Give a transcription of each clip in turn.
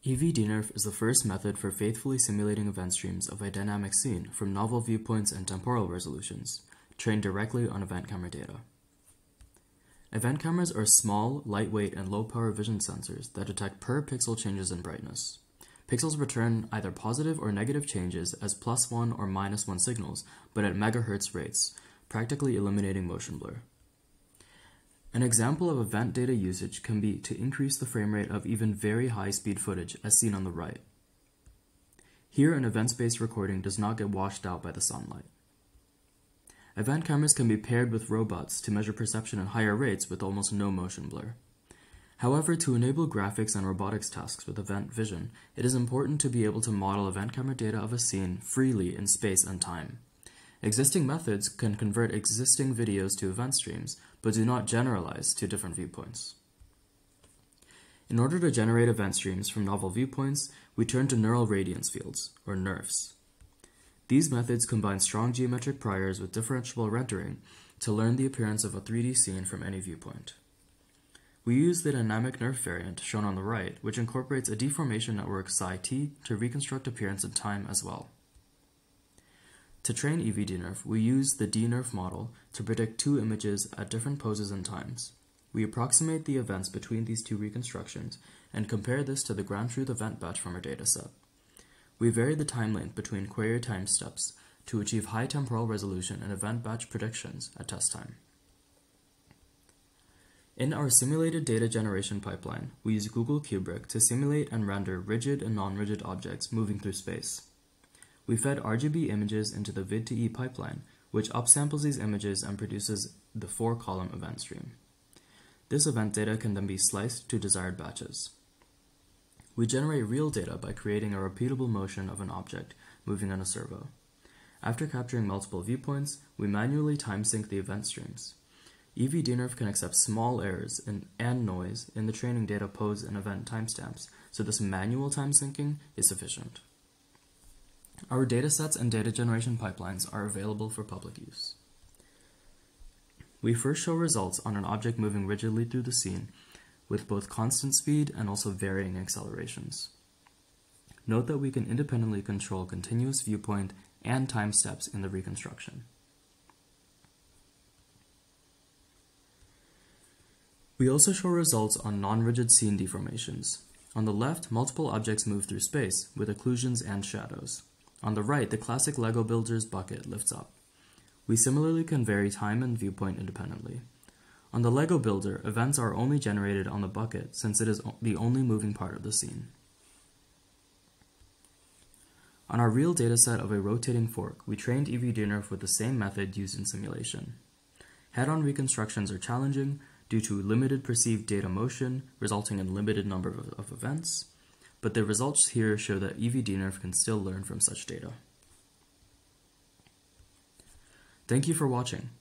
EvDNeRF is the first method for faithfully simulating event streams of a dynamic scene from novel viewpoints and temporal resolutions, trained directly on event camera data. Event cameras are small, lightweight, and low-power vision sensors that detect per-pixel changes in brightness. Pixels return either positive or negative changes as +1 or -1 signals, but at megahertz rates, practically eliminating motion blur. An example of event data usage can be to increase the frame rate of even very high-speed footage, as seen on the right. Here, an event-based recording does not get washed out by the sunlight. Event cameras can be paired with robots to measure perception at higher rates with almost no motion blur. However, to enable graphics and robotics tasks with event vision, it is important to be able to model event camera data of a scene freely in space and time. Existing methods can convert existing videos to event streams, but do not generalize to different viewpoints. In order to generate event streams from novel viewpoints, we turn to neural radiance fields, or NeRFs. These methods combine strong geometric priors with differentiable rendering to learn the appearance of a 3D scene from any viewpoint. We use the dynamic NeRF variant shown on the right, which incorporates a deformation network psi-t to reconstruct appearance in time as well. To train EvDNeRF, we use the DNeRF model to predict two images at different poses and times. We approximate the events between these two reconstructions and compare this to the ground truth event batch from our dataset. We vary the time length between query time steps to achieve high temporal resolution and event batch predictions at test time. In our simulated data generation pipeline, we use Google Kubrick to simulate and render rigid and non-rigid objects moving through space. We fed RGB images into the vid2e pipeline, which upsamples these images and produces the 4-column event stream. This event data can then be sliced to desired batches. We generate real data by creating a repeatable motion of an object moving on a servo. After capturing multiple viewpoints, we manually time-sync the event streams. EvDNeRF can accept small errors and noise in the training data pose and event timestamps, so this manual time-syncing is sufficient. Our datasets and data generation pipelines are available for public use. We first show results on an object moving rigidly through the scene with both constant speed and also varying accelerations. Note that we can independently control continuous viewpoint and time steps in the reconstruction. We also show results on non-rigid scene deformations. On the left, multiple objects move through space with occlusions and shadows. On the right, the classic Lego Builder's bucket lifts up. We similarly can vary time and viewpoint independently. On the Lego Builder, events are only generated on the bucket since it is the only moving part of the scene. On our real dataset of a rotating fork, we trained EvDNeRF with the same method used in simulation. Head-on reconstructions are challenging due to limited perceived data motion, resulting in limited number of events, but the results here show that EvDNeRF can still learn from such data. Thank you for watching.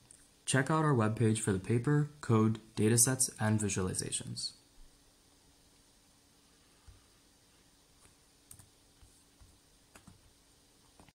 Check out our webpage for the paper, code, datasets, and visualizations.